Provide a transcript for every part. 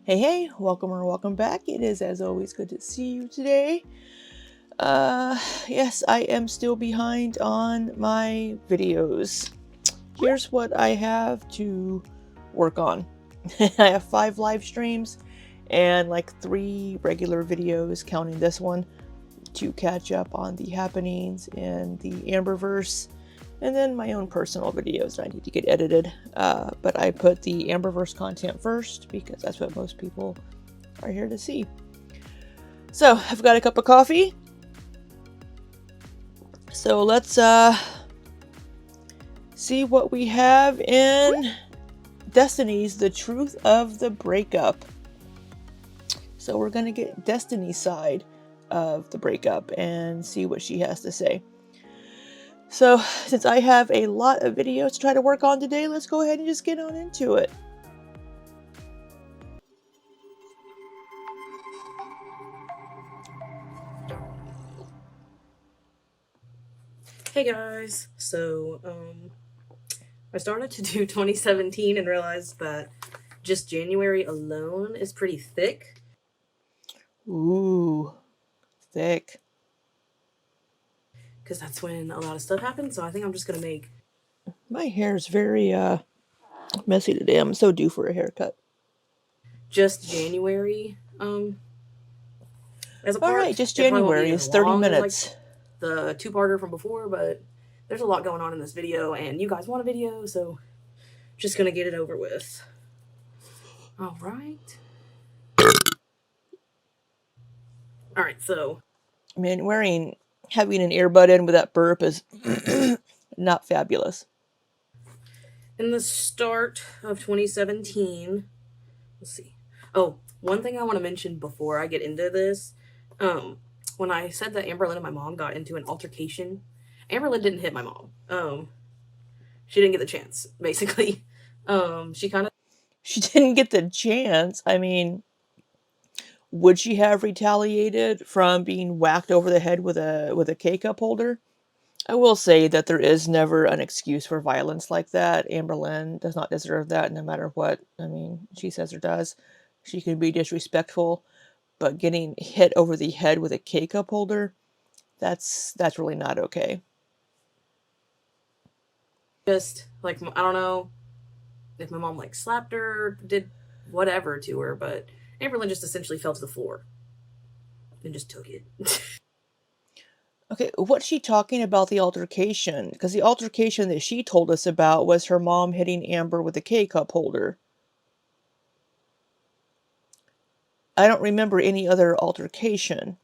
Hey, welcome or welcome back. It is, as always, good to see you today. Yes, I am still behind on my videos. Here's what I have to work on. I have 5 live streams and like 3 regular videos, counting this one, to catch up on the happenings in the Amberverse, and then my own personal videos that I need to get edited. But I put the Amberverse content first because that's what most people are here to see. So I've got a cup of coffee. So let's see what we have in Destiny's The Truth of the Breakup. So we're gonna get Destiny's side of the breakup and see what she has to say. So since I have a lot of videos to try to work on today, let's go ahead and just get on into it. Hey guys, so I started to do 2017 and realized that just January alone is pretty thick. Ooh, thick. Because that's when a lot of stuff happens, so I think I'm just gonna make... My hair's very messy today. I'm so due for a haircut. just January as a Alright, part. just It probably won't be January. as It's 30 long as like minutes. the two-parter from before, but there's a lot going on in this video, and you guys want a video, so just gonna get it over with. Alright. Alright, so... Man, having an earbud in with that burp is not fabulous. in the start of 2017, let's see. Oh, one thing I want to mention before I get into this, when I said that Amberlynn and my mom got into an altercation, Amberlynn didn't hit my mom. She didn't get the chance, basically. She kind of... She didn't get the chance. I mean, would she have retaliated from being whacked over the head with a K-cup holder? I will say that there is never an excuse for violence like that. Amberlynn does not deserve that, no matter what, I mean, she says or does. She can be disrespectful, but getting hit over the head with a K-cup holder, that's really not okay. just like, I don't know if my mom like slapped her, did whatever to her, but Amberlynn just essentially fell to the floor and just took it. Okay, what's she talking about the altercation? Because the altercation that she told us about was her mom hitting Amber with a K-cup holder. I don't remember any other altercation.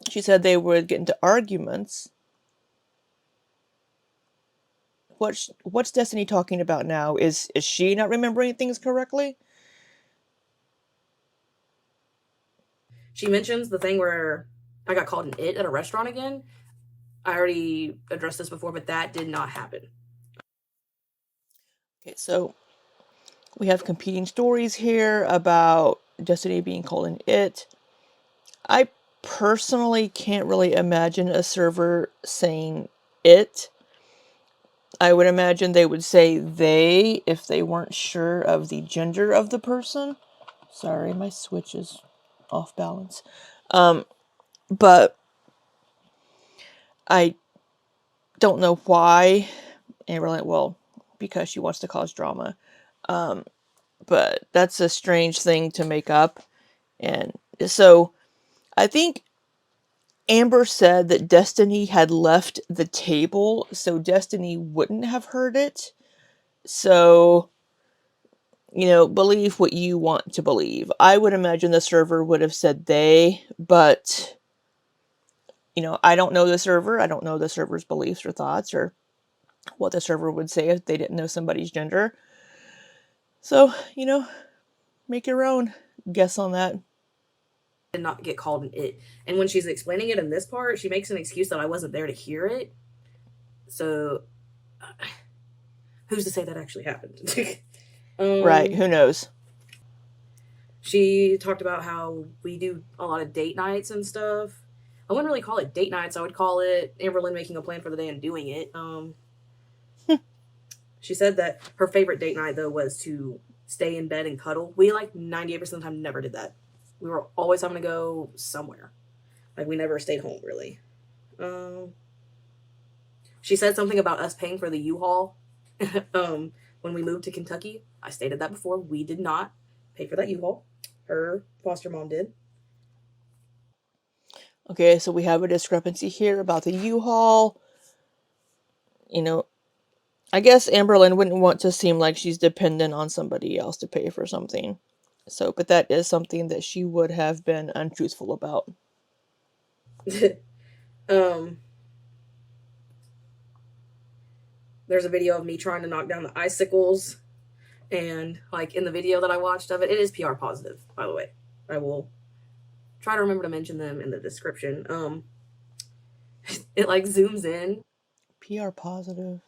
She said they would get into arguments. What's Destiny talking about now? Is she not remembering things correctly? She mentions the thing where I got called an it at a restaurant again. I already addressed this before, but that did not happen. Okay, so we have competing stories here about Destiny being called an it. I personally can't really imagine a server saying it. I would imagine they would say they if they weren't sure of the gender of the person. Sorry, my switch is off balance. But I don't know why. And really, well, because she wants to cause drama. But that's a strange thing to make up. And so I think Amber said that Destiny had left the table, so Destiny wouldn't have heard it. So, believe what you want to believe. I would imagine the server would have said they, but, I don't know the server. I don't know the server's beliefs or thoughts or what the server would say if they didn't know somebody's gender. So, make your own guess on that. Did not get called an it. And when she's explaining it in this part, she makes an excuse that I wasn't there to hear it. So, who's to say that actually happened? Right, who knows? She talked about how we do a lot of date nights and stuff. I wouldn't really call it date nights. I would call it Amberlynn making a plan for the day and doing it. She said that her favorite date night, though, was to stay in bed and cuddle. We like 98% of the time never did that. We were always having to go somewhere. Like we never stayed home really. Um, she said something about us paying for the U-Haul when we moved to Kentucky. I stated that before. We did not pay for that U-Haul. Her foster mom did. Okay, so we have a discrepancy here about the U-Haul. You know, I guess Amberlynn wouldn't want to seem like she's dependent on somebody else to pay for something. So, but that is something that she would have been untruthful about. um, there's a video of me trying to knock down the icicles, and like in the video that I watched of it, it is PR positive, by the way. I will try to remember to mention them in the description. It like zooms in PR positive.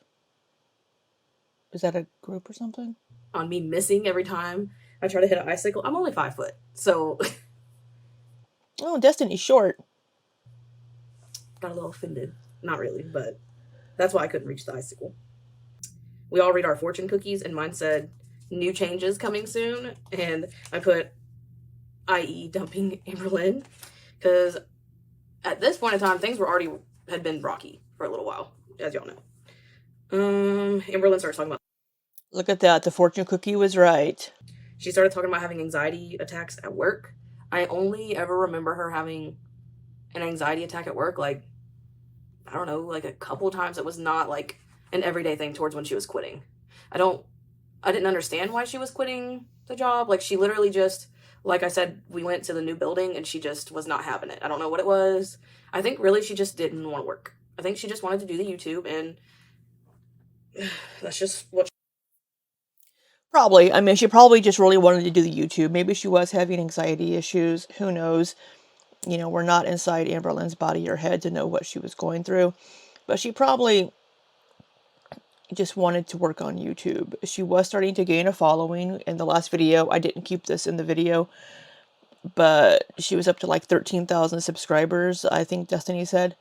Is that a group or something? on me missing every time I try to hit an icicle. I'm only 5 foot, so Oh, Destiny's short. got a little offended. Not really, but that's why I couldn't reach the icicle. We all read our fortune cookies, and mine said new changes coming soon, and I put i.e. dumping Amberlynn, because at this point in time things had been rocky for a little while, as y'all know. Amberlynn started talking about, Look at that. The fortune cookie was right. she started talking about having anxiety attacks at work. I only ever remember her having an anxiety attack at work, like, I don't know, like a couple times. It was not like an everyday thing towards when she was quitting. I didn't understand why she was quitting the job. Like, she literally just, like I said, we went to the new building and she just was not having it. I don't know what it was. I think really she just didn't want to work. I think she just wanted to do the YouTube, and that's just what. Probably. I mean, she probably just really wanted to do the YouTube. Maybe she was having anxiety issues. Who knows? You know, we're not inside Amberlynn's body or head to know what she was going through. But she probably just wanted to work on YouTube. She was starting to gain a following. In the last video, I didn't keep this in the video, but she was up to like 13,000 subscribers, I think Destiny said.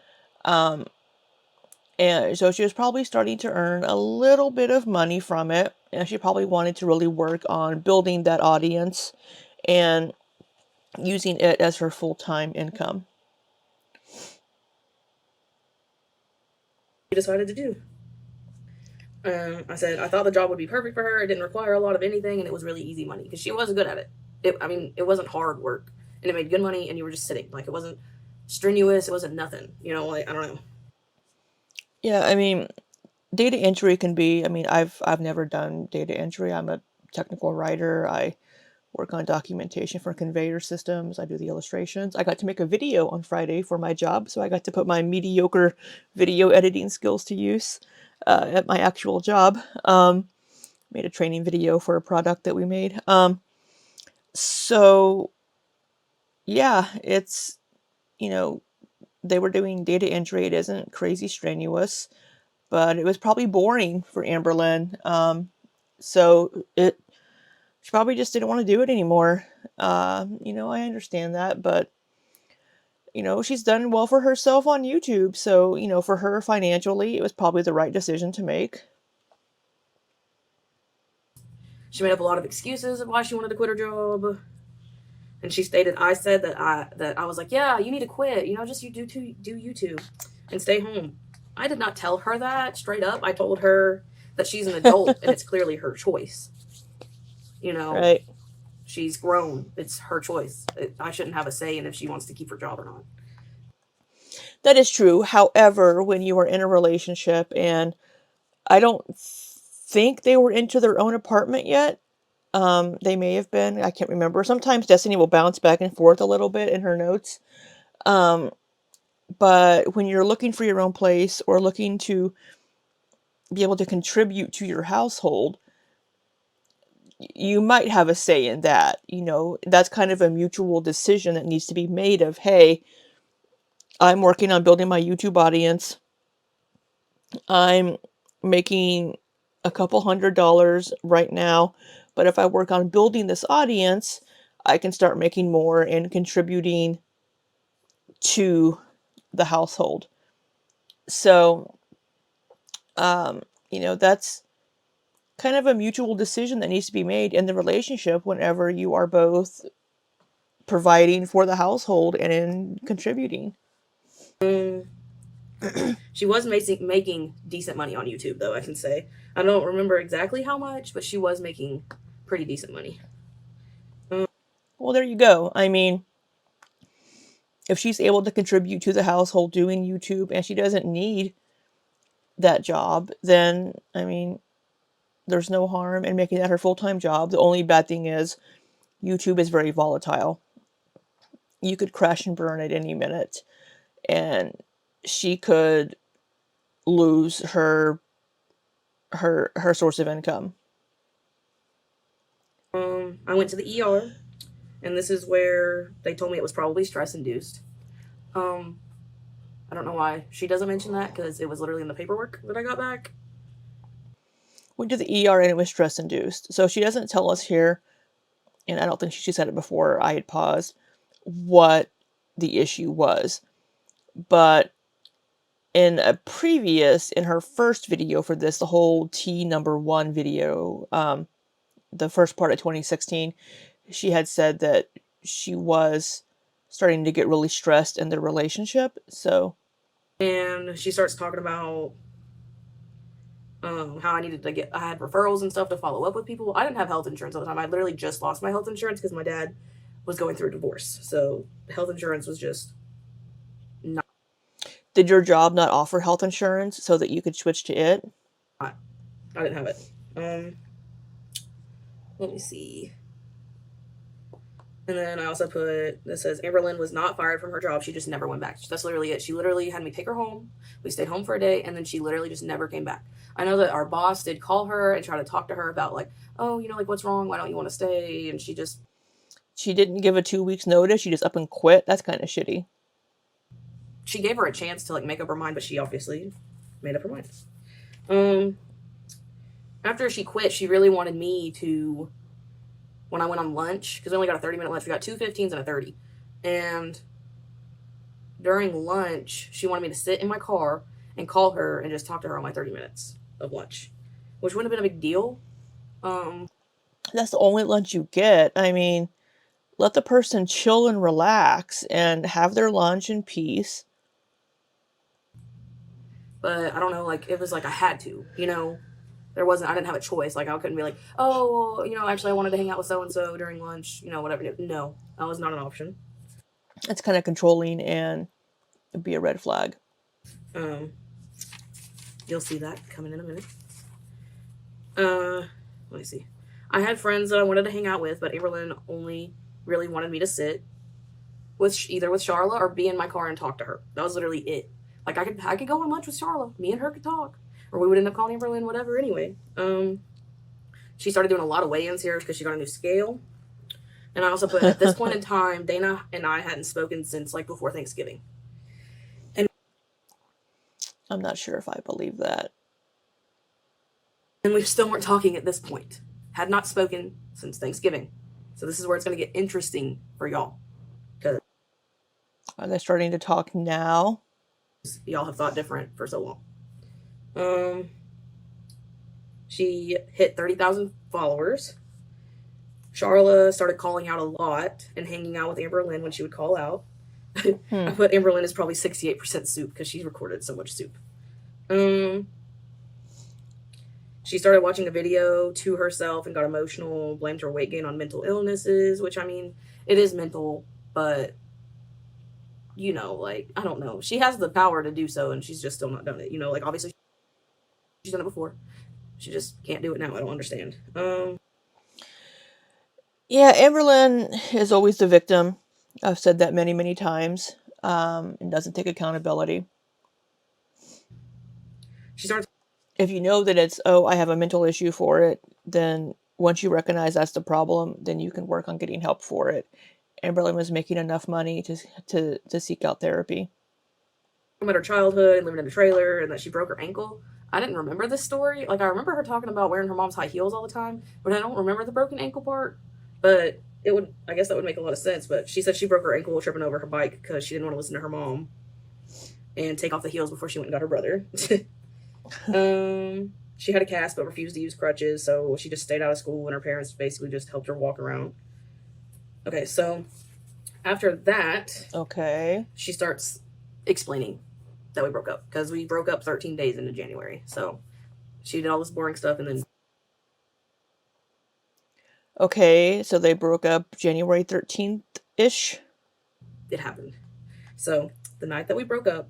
And so she was probably starting to earn a little bit of money from it. And she probably wanted to really work on building that audience and using it as her full-time income. She decided to do. I said I thought the job would be perfect for her. It didn't require a lot of anything, and it was really easy money because she was good at it. It wasn't hard work, and it made good money, and you were just sitting. Like, it wasn't strenuous. It wasn't nothing. You know, like, I don't know. Yeah, I mean, data entry can be, I mean, I've never done data entry. I'm a technical writer. I work on documentation for conveyor systems. I do the illustrations. I got to make a video on Friday for my job, so I got to put my mediocre video editing skills to use at my actual job. Made a training video for a product that we made. So yeah, it's, you know, they were doing data entry. It isn't crazy strenuous, but it was probably boring for Amberlynn. So she probably just didn't want to do it anymore. You know, I understand that, but you know, she's done well for herself on YouTube. So, you know, for her financially, it was probably the right decision to make. She made up a lot of excuses of why she wanted to quit her job. And she stated, I said that I was like, yeah, you need to quit. You know, just you do YouTube and stay home. I did not tell her that straight up. I told her that she's an adult and it's clearly her choice. You know, Right. she's grown. It's her choice. I shouldn't have a say in if she wants to keep her job or not. That is true. However, when you are in a relationship, and I don't think they were into their own apartment yet. They may have been. I can't remember. Sometimes Destiny will bounce back and forth a little bit in her notes. But when you're looking for your own place or looking to be able to contribute to your household, you might have a say in that. You know, that's kind of a mutual decision that needs to be made of, hey, I'm working on building my YouTube audience. I'm making a couple $100 right now, but if I work on building this audience, I can start making more and contributing to the household. So, you know, that's kind of a mutual decision that needs to be made in the relationship whenever you are both providing for the household and in contributing. She was making decent money on YouTube, though, I can say. I don't remember exactly how much, but she was making pretty decent money. Well, there you go. I mean, if she's able to contribute to the household doing YouTube and she doesn't need that job, then, I mean, there's no harm in making that her full-time job. The only bad thing is YouTube is very volatile. You could crash and burn at any minute, and she could lose her source of income. I went to the ER, and this is where they told me it was probably stress induced. I don't know why she doesn't mention that, because it was literally in the paperwork that I got back. Went to the ER and it was stress induced. So she doesn't tell us here, and I don't think she said it before I had paused, what the issue was. But in her first video for this, the whole T1 video, the first part of 2016, she had said that she was starting to get really stressed in their relationship. And she starts talking about how I had referrals and stuff to follow up with people. I didn't have health insurance at the time. I literally just lost my health insurance because my dad was going through a divorce. So health insurance was just not. Did your job not offer health insurance so that you could switch to it? I didn't have it. Let me see. And then I also put, this says, Amberlynn was not fired from her job. She just never went back. That's literally it. She literally had me take her home. We stayed home for a day, and then she literally just never came back. I know that our boss did call her and try to talk to her about, like, oh, like, what's wrong? Why don't you want to stay? And she didn't give a 2 weeks notice. She just up and quit. That's kind of shitty. She gave her a chance to, like, make up her mind, but she obviously made up her mind. After she quit, she really wanted me to, when I went on lunch, because we only got a 30-minute lunch. We got 2 15s and a 30. And during lunch, she wanted me to sit in my car and call her and just talk to her on my 30 minutes of lunch, which wouldn't have been a big deal. That's the only lunch you get. I mean, let the person chill and relax and have their lunch in peace. But I don't know, like, it was like I had to, I didn't have a choice. Like, I couldn't be like, oh, actually I wanted to hang out with so-and-so during lunch, whatever. No, that was not an option. It's kind of controlling and it'd be a red flag. You'll see that coming in a minute. Let me see. I had friends that I wanted to hang out with, but Amberlynn only really wanted me to sit either with Charla or be in my car and talk to her. That was literally it. Like, I could go on lunch with Charla. Me and her could talk. Or we would end up calling Amberlynn, whatever, anyway. She started doing a lot of weigh-ins here because she got a new scale. And I also put, at this point in time, Dana and I hadn't spoken since, like, before Thanksgiving. And I'm not sure if I believe that. And we still weren't talking at this point. Had not spoken since Thanksgiving. So this is where it's going to get interesting for y'all. Are they starting to talk now? Y'all have thought different for so long. She hit 30,000 followers. Charla started calling out a lot and hanging out with Amberlynn when she would call out. I put Amberlynn is probably 68% soup because she recorded so much soup. She started watching a video to herself and got emotional, blamed her weight gain on mental illnesses, which, I mean, it is mental, but, like, I don't know. She has the power to do so, and she's just still not done it. Like, obviously, she's done it before. She just can't do it now. I don't understand. Yeah, Amberlynn is always the victim. I've said that many, many times, and doesn't take accountability. If you know that it's, I have a mental issue for it, then once you recognize that's the problem, then you can work on getting help for it. Amberlynn was making enough money to seek out therapy. About her childhood and living in a trailer and that she broke her ankle. I didn't remember this story. Like, I remember her talking about wearing her mom's high heels all the time, but I don't remember the broken ankle part. But I guess that would make a lot of sense. But she said she broke her ankle tripping over her bike because she didn't want to listen to her mom and take off the heels before she went and got her brother. She had a cast but refused to use crutches, so she just stayed out of school, and her parents basically just helped her walk around. Okay, so after that, Okay. she starts explaining that we broke up because we broke up 13 days into January. So she did all this boring stuff, and then Okay, so they broke up January 13th-ish. it happened. So the night that we broke up,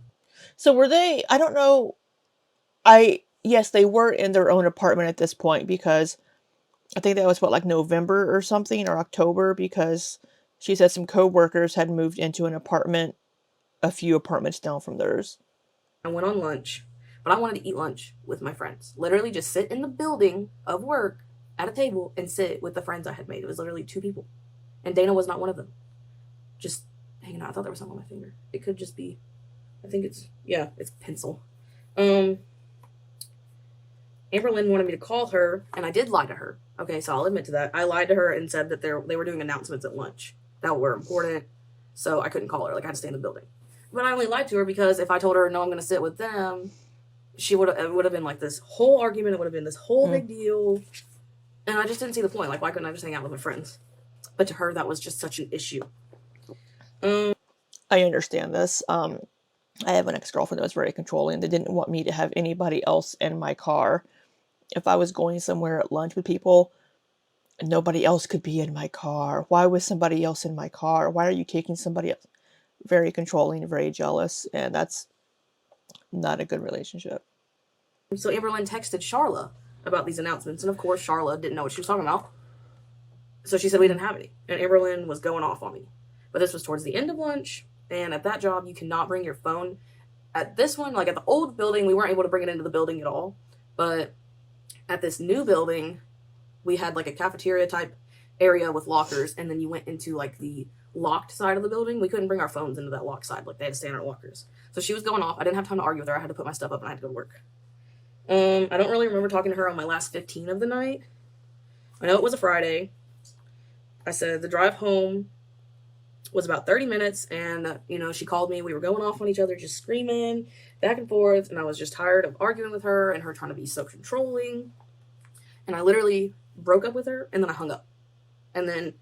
So were they, I don't know, yes, they were in their own apartment at this point because I think that was what, like November or something, or October, because she said some coworkers had moved into an apartment a few apartments down from theirs. I went on lunch, but I wanted to eat lunch with my friends. Literally just sit in the building of work at a table and sit with the friends I had made. It was literally 2 people. And Dana was not one of them. Just hanging out. I thought there was something on my finger. It could just be, I think it's, yeah, it's pencil. Amberlynn wanted me to call her, and I did lie to her. Okay, so I'll admit to that. I lied to her and said that they were doing announcements at lunch that were important, so I couldn't call her. Like, I had to stay in the building. But I only lied to her because if I told her, no, I'm going to sit with them, it would have been like this whole argument. It would have been this whole big deal. And I just didn't see the point. Like, why couldn't I just hang out with my friends? But to her, that was just such an issue. I understand this. I have an ex-girlfriend that was very controlling. They didn't want me to have anybody else in my car. If I was going somewhere at lunch with people, nobody else could be in my car. Why was somebody else in my car? Why are you taking somebody else? Very controlling, very jealous, and that's not a good relationship. So Amberlynn texted Charla about these announcements, and of course Charla didn't know what she was talking about. So she said we didn't have any, and Amberlynn was going off on me. But this was towards the end of lunch, and at that job you cannot bring your phone. At this one, like at the old building, we weren't able to bring it into the building at all. But at this new building, we had like a cafeteria type area with lockers, and then you went into like the locked side of the building. We couldn't bring our phones into that locked side. Like they had to stay in our lockers. So she was going off. I didn't have time to argue with her. I had to put my stuff up and I had to go to work. I don't really remember talking to her on my last 15 of the night. I know it was a Friday. I said the drive home was about 30 minutes, and she called me. We were going off on each other, just screaming back and forth, and I was just tired of arguing with her and her trying to be so controlling. And I literally broke up with her, and then I hung up. And then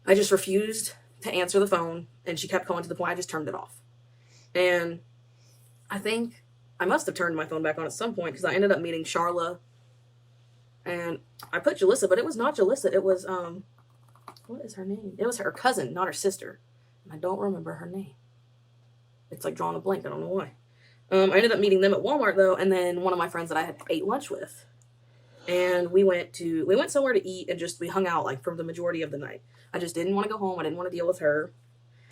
I just refused to answer the phone, and she kept calling to the point I just turned it off. And I think I must have turned my phone back on at some point because I ended up meeting Charla, and I put Jalissa, but it was not Jalissa. It was what is her name? It was her cousin, not her sister. And I don't remember her name. It's like drawing a blank. I don't know why. I ended up meeting them at Walmart though, and then one of my friends that I had ate lunch with, and we went somewhere to eat, and we hung out like for the majority of the night. I just didn't want to go home. I didn't want to deal with her.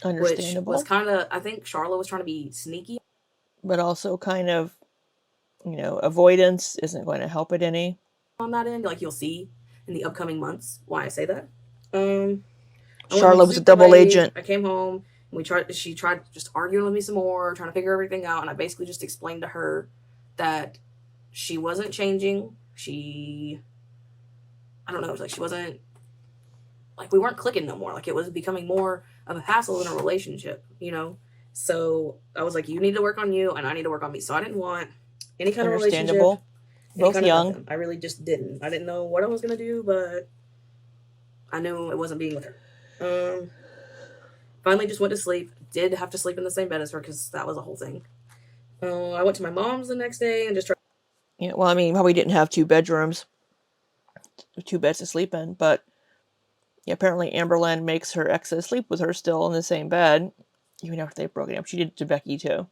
Understandable. Which was kind of, I think Charla was trying to be sneaky, but also kind of, avoidance isn't going to help it any. On that end, like you'll see in the upcoming months why I say that. Charla was a double agent. I came home and she tried just arguing with me some more, trying to figure everything out, and I basically just explained to her that she wasn't changing. I don't know, like she wasn't, like we weren't clicking no more. Like it was becoming more of a hassle in a relationship, So I was like, you need to work on you and I need to work on me. So I didn't want any kind of relationship. Both young. I really just didn't. I didn't know what I was going to do, but I knew it wasn't being with her. Finally just went to sleep. Did have to sleep in the same bed as her because that was a whole thing. I went to my mom's the next day and just tried. Yeah, well, I mean, probably didn't have 2 bedrooms, 2 beds to sleep in, but yeah, apparently Amberlynn makes her exes sleep with her still in the same bed, even after they've broken up. She did it to Becky too.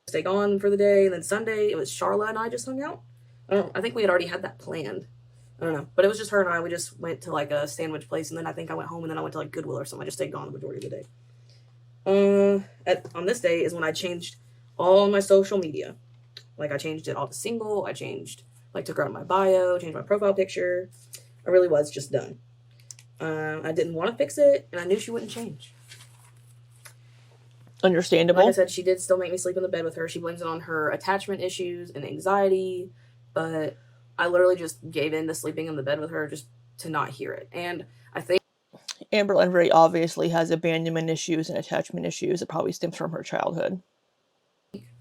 Stay gone for the day, and then Sunday it was Charla and I just hung out. I think we had already had that planned. I don't know, but it was just her and I. We just went to like a sandwich place, and then I think I went home, and then I went to like Goodwill or something. I just stayed gone the majority of the day. On this day is when I changed all my social media. Like I changed it all to single. I changed, like took her out of my bio, changed my profile picture. I really was just done. I didn't want to fix it, and I knew she wouldn't change. Understandable. Like I said, she did still make me sleep in the bed with her. She blames it on her attachment issues and anxiety, but I literally just gave in to sleeping in the bed with her just to not hear it. And I think Amberlynn very obviously has abandonment issues and attachment issues. It probably stems from her childhood.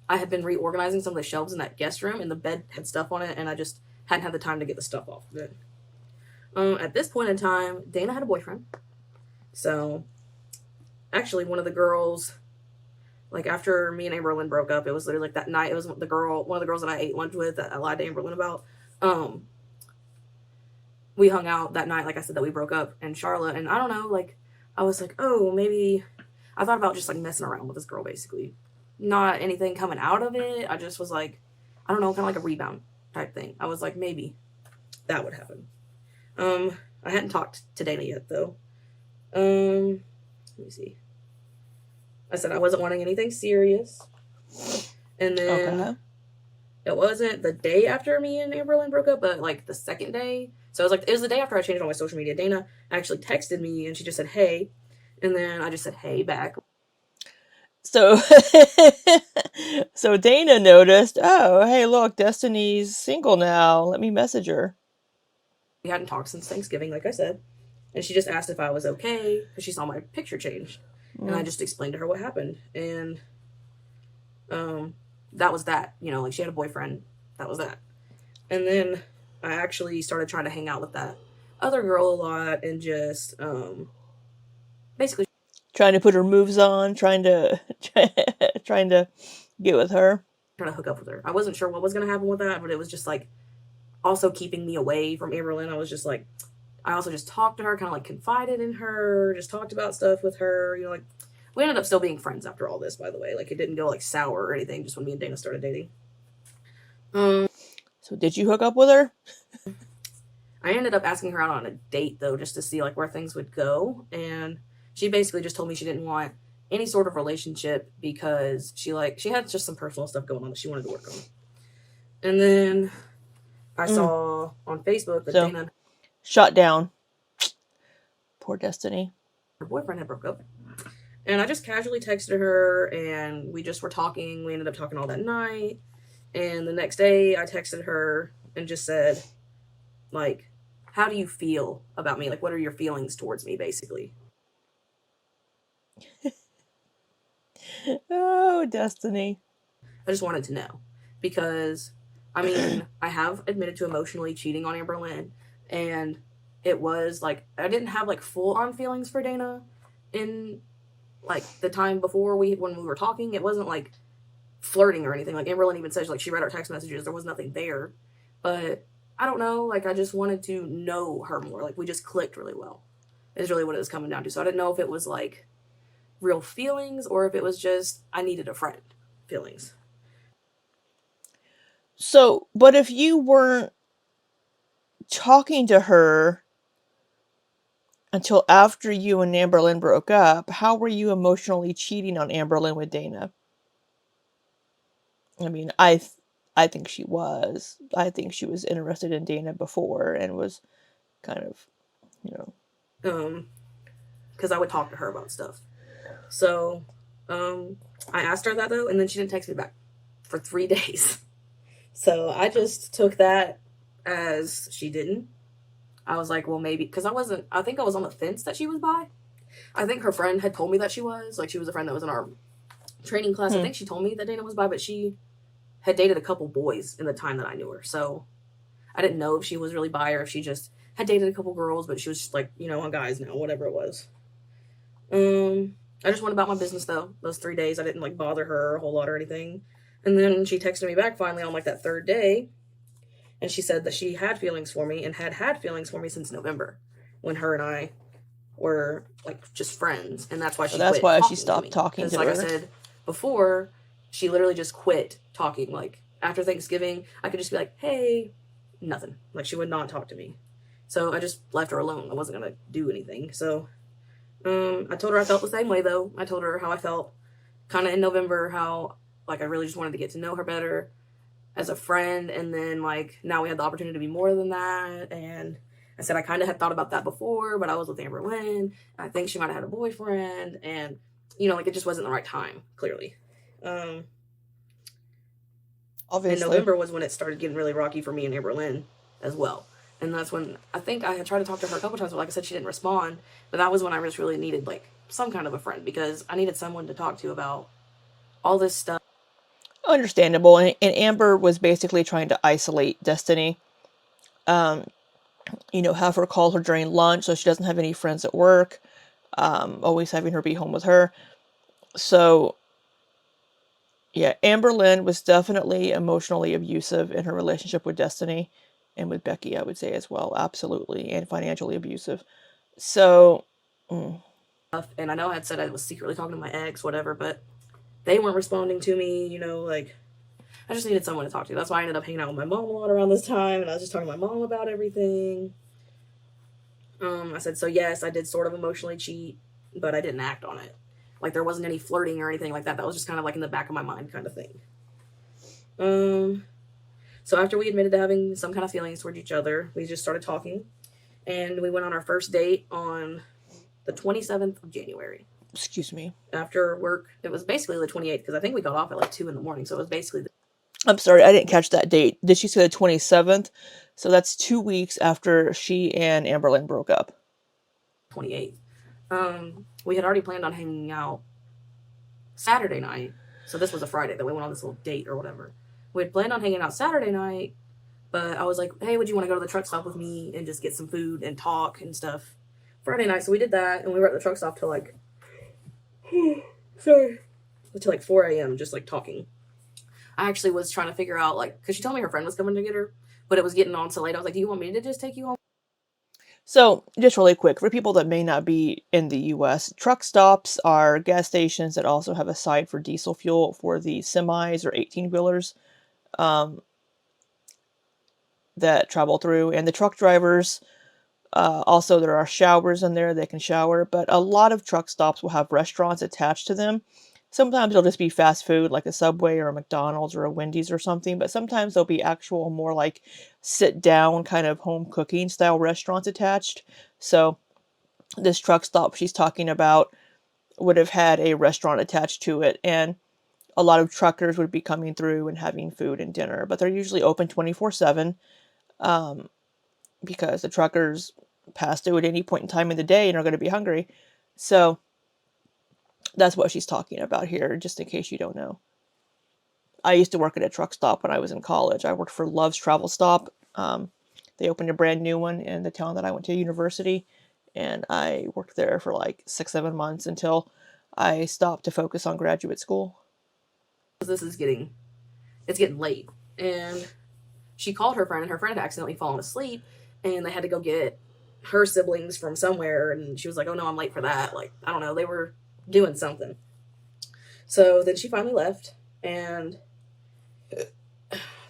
I had been reorganizing some of the shelves in that guest room, and the bed had stuff on it, and I just hadn't had the time to get the stuff off of it. At this point in time, Dana had a boyfriend. So, actually, one of the girls, like after me and Amberlyn broke up, it was literally like that night. It was one of the girls that I ate lunch with that I lied to Amberlyn about. We hung out that night, like I said, that we broke up, and Charlotte, and I don't know, like, I was like, oh, maybe, I thought about just, like, messing around with this girl, basically. Not anything coming out of it. I just was like, I don't know, kind of like a rebound type thing. I was like, maybe that would happen. I hadn't talked to Dana yet, though. Let me see. I said I wasn't wanting anything serious. And then it wasn't the day after me and Amberlyn broke up, but like the second day. So it was the day after I changed all my social media. Dana actually texted me and she just said, hey. And then I just said, hey, back. So, so Dana noticed, oh, hey, look, Destiny's single now. Let me message her. We hadn't talked since Thanksgiving, like I said. And she just asked if I was okay because she saw my picture change. And I just explained to her what happened. And that was that. You know, like she had a boyfriend. That was that. And then I actually started trying to hang out with that other girl a lot and just basically trying to put her moves on, trying to get with her. Trying to hook up with her. I wasn't sure what was going to happen with that, but it was just like also keeping me away from Amberlyn. I was just like, I also just talked to her, kind of like confided in her, just talked about stuff with her, you know, like we ended up still being friends after all this, by the way. Like it didn't go like sour or anything, just when me and Dana started dating. So did you hook up with her? I ended up asking her out on a date though, just to see like where things would go. And she basically just told me she didn't want any sort of relationship because she had just some personal stuff going on that she wanted to work on. And then I saw on Facebook that Dana shut down. Poor Destiny. Her boyfriend had broke up. And I just casually texted her and we just were talking. We ended up talking all that night. And the next day I texted her and just said, like, how do you feel about me? Like, what are your feelings towards me, basically? Oh, Destiny. I just wanted to know. Because, I mean, I have admitted to emotionally cheating on Amberlyn. And it was, like, I didn't have, like, full-on feelings for Dana in, like, the time before when we were talking. It wasn't, like, flirting or anything. Like, Amberlyn even says, like, she read our text messages. There was nothing there. But I don't know. Like, I just wanted to know her more. Like, we just clicked really well. Is really what it was coming down to. So I didn't know if it was, like, real feelings or if it was just I needed a friend feelings. So, but if you weren't talking to her until after you and Amberlyn broke up, how were you emotionally cheating on Amberlyn with Dana? I mean, I think she was. I think she was interested in Dana before and was kind of, you know. Because I would talk to her about stuff. So, I asked her that though, and then she didn't text me back for 3 days. So I just took that as she didn't. I was like, well, maybe, because I think I was on the fence that she was bi. I think her friend had told me that she was. Like, she was a friend that was in our training class. I think she told me that Dana was bi, but she had dated a couple boys in the time that I knew her. So I didn't know if she was really bi or if she just had dated a couple girls, but she was just like, you know, on guys now, whatever it was. I just went about my business though. Those 3 days, I didn't like bother her a whole lot or anything. And then she texted me back finally on like that third day. And she said that she had feelings for me and had feelings for me since November when her and I were like just friends. And that's why she stopped talking to her. Like I said before, she literally just quit talking. Like after Thanksgiving, I could just be like, hey, nothing. Like she would not talk to me. So I just left her alone. I wasn't going to do anything. So I told her I felt the same way though. I told her how I felt kind of in November, how like I really just wanted to get to know her better as a friend. And then like now we had the opportunity to be more than that. And I said I kind of had thought about that before, but I was with Amberlyn. I think she might have had a boyfriend. And, you know, like it just wasn't the right time, clearly. Obviously. And November was when it started getting really rocky for me and Amberlyn as well. And that's when I think I had tried to talk to her a couple times, but like I said, she didn't respond. But that was when I just really needed like some kind of a friend because I needed someone to talk to about all this stuff. Understandable. And Amber was basically trying to isolate Destiny Have her call her during lunch so she doesn't have any friends at work. Always having her be home with her. So, yeah, Amberlynn was definitely emotionally abusive in her relationship with Destiny and with Becky, I would say as well. Absolutely. And financially abusive. So, And I know I had said I was secretly talking to my ex, whatever, but they weren't responding to me, like, I just needed someone to talk to. That's why I ended up hanging out with my mom a lot around this time, and I was just talking to my mom about everything. I said, so yes, I did sort of emotionally cheat, but I didn't act on it. Like, there wasn't any flirting or anything like that. That was just kind of like in the back of my mind kind of thing. So after we admitted to having some kind of feelings towards each other, we just started talking, and we went on our first date on the 27th of January. excuse me. After work, it was basically the 28th, because I think we got off at like 2 in the morning, so it was basically I'm sorry, I didn't catch that date. Did she say the 27th? So that's 2 weeks after she and Amberlynn broke up. 28th. We had already planned on hanging out Saturday night. So this was a Friday that we went on this little date or whatever. We had planned on hanging out Saturday night, but I was like, hey, would you want to go to the truck stop with me and just get some food and talk and stuff Friday night? So we did that, and we were at the truck stop till like, sorry, till like 4 a.m. just like talking. I actually was trying to figure out, like, because she told me her friend was coming to get her, but it was getting on so late. I was like, do you want me to just take you home? So, just really quick, for people that may not be in the US, truck stops are gas stations that also have a side for diesel fuel for the semis or 18-wheelers that travel through. And the truck drivers, also there are showers in there, they can shower, but a lot of truck stops will have restaurants attached to them. Sometimes it'll just be fast food like a Subway or a McDonald's or a Wendy's or something, but sometimes there'll be actual more like sit down kind of home cooking style restaurants attached. So this truck stop she's talking about would have had a restaurant attached to it, and a lot of truckers would be coming through and having food and dinner, but they're usually open 24/7 because the truckers pass through at any point in time in the day and are going to be hungry. So that's what she's talking about here, just in case you don't know. I used to work at a truck stop when I was in college. I worked for Love's Travel Stop. They opened a brand new one in the town that I went to university, and I worked there for like 6-7 months until I stopped to focus on graduate school. This is getting late, and she called her friend, and her friend had accidentally fallen asleep, and they had to go get her siblings from somewhere, and she was like, oh no, I'm late for that. Like, I don't know, they were doing something. So then she finally left, and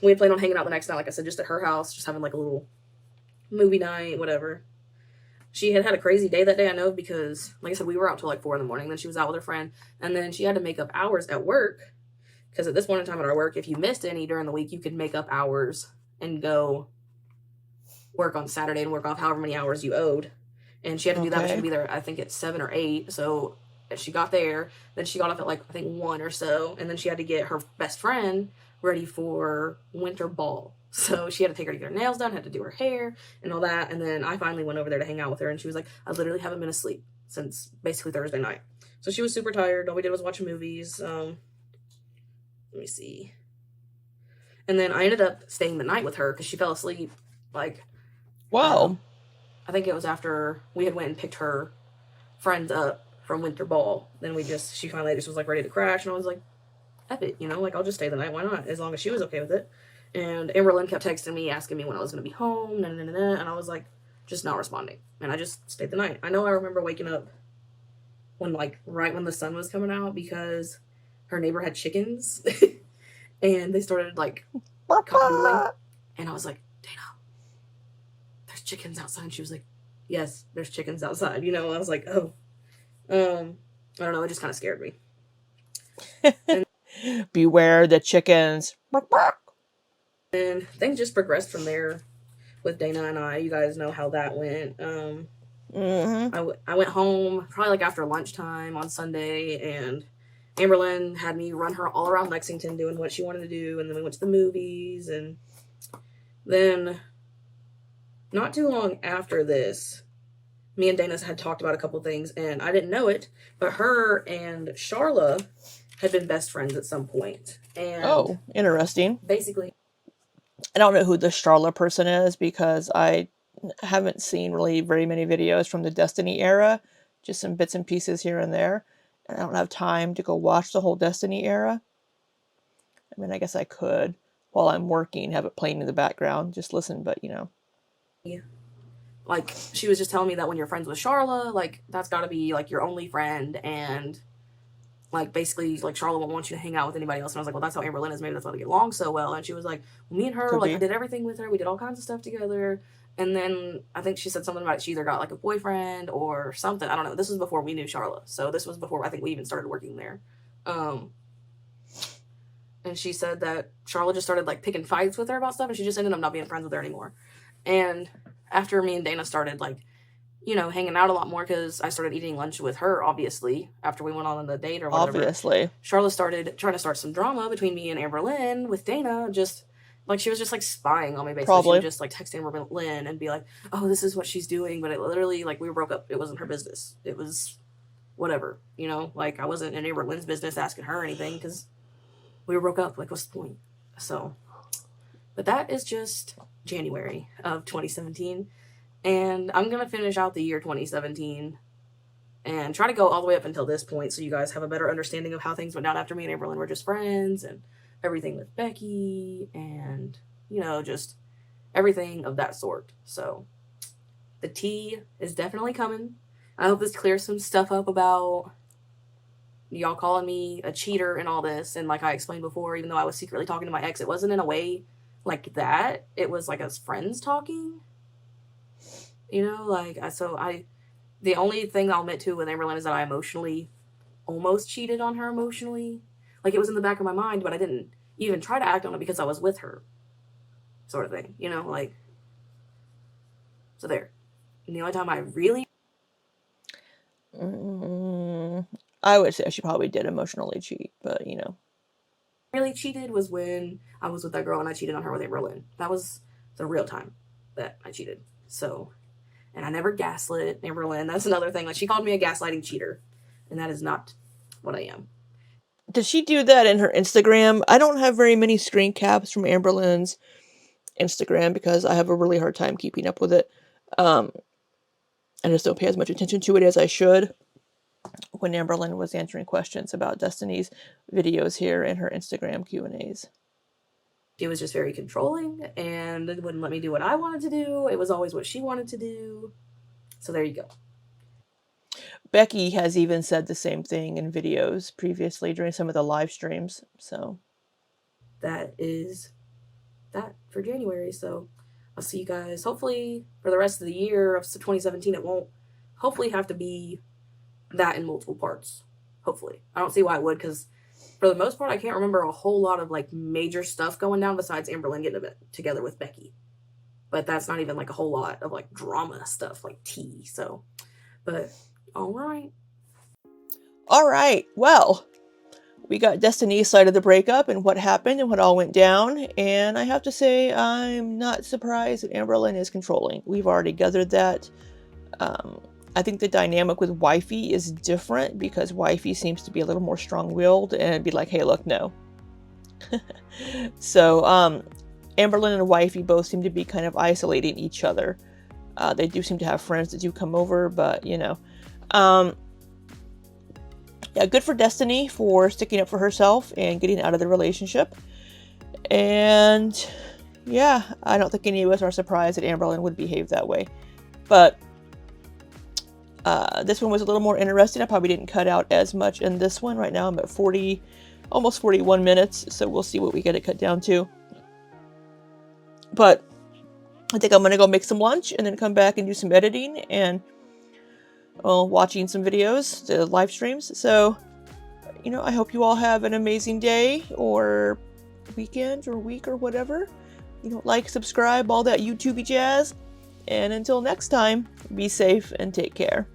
we had planned on hanging out the next night, like I said, just at her house, just having like a little movie night, whatever. She had had a crazy day that day, I know, because, like I said, we were out till like 4 in the morning. Then she was out with her friend, and then she had to make up hours at work, because at this point in time at our work, if you missed any during the week, you could make up hours and go work on Saturday and work off however many hours you owed. And she had to do that, but she had to be there, I think, at 7 or 8. So she got there, then she got off at like, I think 1 or so, and then she had to get her best friend ready for winter ball. So she had to take her to get her nails done, had to do her hair and all that. And then I finally went over there to hang out with her, and she was like, I literally haven't been asleep since basically Thursday night. So she was super tired. All we did was watch movies. Let me see. And then I ended up staying the night with her because she fell asleep. Like, wow. I think it was after we had went and picked her friends up from winter ball. Then she finally just was like ready to crash, and I was like, F it, like, I'll just stay the night. Why not? As long as she was okay with it. And Amberlynn kept texting me, asking me when I was going to be home, and I was like, just not responding. And I just stayed the night. I know I remember waking up right when the sun was coming out, because her neighbor had chickens, and they started like cock-a-doodling, and I was like, Dana, there's chickens outside. And she was like, yes, there's chickens outside. I was like, oh, I don't know. It just kind of scared me. Beware the chickens. And things just progressed from there with Dana and I. You guys know how that went. I went home probably like after lunchtime on Sunday, and Amberlynn had me run her all around Lexington doing what she wanted to do, and then we went to the movies, and then not too long after this, me and Dana had talked about a couple things, and I didn't know it, but her and Charla had been best friends at some point. And oh, interesting. basically, I don't know who the Charla person is because I haven't seen really very many videos from the Destiny era, just some bits and pieces here and there. And I don't have time to go watch the whole Destiny era. I mean, I guess I could while I'm working, have it playing in the background, just listen, but you know. Yeah. Like, she was just telling me that when you're friends with Charla, like, that's gotta be, like, your only friend, and, like, basically, like, Charla won't want you to hang out with anybody else. And I was like, well, that's how Amberlynn is. Maybe that's why they get along so well. And she was like, well, me and her, Could like, be. I did everything with her. We did all kinds of stuff together. And then I think she said something about she either got, like, a boyfriend or something. I don't know. This was before we knew Charla. So this was before I think we even started working there. And she said that Charla just started, like, picking fights with her about stuff, and she just ended up not being friends with her anymore. And after me and Dana started, like, you know, hanging out a lot more, because I started eating lunch with her, obviously, after we went on the date or whatever. Obviously. Charla started trying to start some drama between me and Amberlynn with Dana. Just, like, she was just, like, spying on me, basically. Probably. She would just, like, text Amberlynn and be like, oh, this is what she's doing. But it literally, like, we broke up. It wasn't her business. It was whatever, you know? Like, I wasn't in Amberlynn's business asking her anything, because we broke up. Like, what's the point? So, but that is just January of 2017. And I'm going to finish out the year 2017 and try to go all the way up until this point so you guys have a better understanding of how things went down after me and Amberlynn were just friends, and everything with Becky, and, you know, just everything of that sort. So the tea is definitely coming. I hope this clears some stuff up about y'all calling me a cheater and all this. And like I explained before, even though I was secretly talking to my ex, it wasn't in a way like that. It was like as friends talking. You know, like, the only thing I'll admit to with Amberlynn is that I emotionally almost cheated on her emotionally. Like, it was in the back of my mind, but I didn't even try to act on it because I was with her. Sort of thing, you know, like, so there. And the only time I really... I would say she probably did emotionally cheat, but, you know. really cheated was when I was with that girl and I cheated on her with Amberlynn. That was the real time that I cheated. So... and I never gaslit Amberlynn. That's another thing. Like, she called me a gaslighting cheater, and that is not what I am. Did she do that in her Instagram? I don't have very many screen caps from Amberlynn's Instagram because I have a really hard time keeping up with it. I just don't pay as much attention to it as I should. When Amberlynn was answering questions about Destiny's videos here in her Instagram Q&As. She was just very controlling and wouldn't let me do what I wanted to do. It was always what she wanted to do. So there you go. Becky has even said the same thing in videos previously during some of the live streams. So that is that for January. So I'll see you guys hopefully for the rest of the year of 2017. It won't hopefully have to be that in multiple parts. Hopefully. I don't see why it would, because for the most part, I can't remember a whole lot of, like, major stuff going down besides Amberlynn getting together with Becky. But that's not even, like, a whole lot of, like, drama stuff, like tea. So, but, all right. All right. Well, we got Destiny's side of the breakup and what happened and what all went down. And I have to say, I'm not surprised that Amberlynn is controlling. We've already gathered that. I think the dynamic with Wifey is different because Wifey seems to be a little more strong-willed and be like, hey, look, no. So, Amberlynn and Wifey both seem to be kind of isolating each other. They do seem to have friends that do come over, but, you know. Yeah, good for Destiny for sticking up for herself and getting out of the relationship. And, yeah, I don't think any of us are surprised that Amberlynn would behave that way. But this one was a little more interesting. I probably didn't cut out as much in this one. Right now I'm at 40, almost 41 minutes, so we'll see what we get it cut down to. But I think I'm going to go make some lunch and then come back and do some editing and, well, watching some videos, the live streams. So, you know, I hope you all have an amazing day or weekend or week or whatever. You know, like, subscribe, all that YouTubey jazz. And until next time, be safe and take care.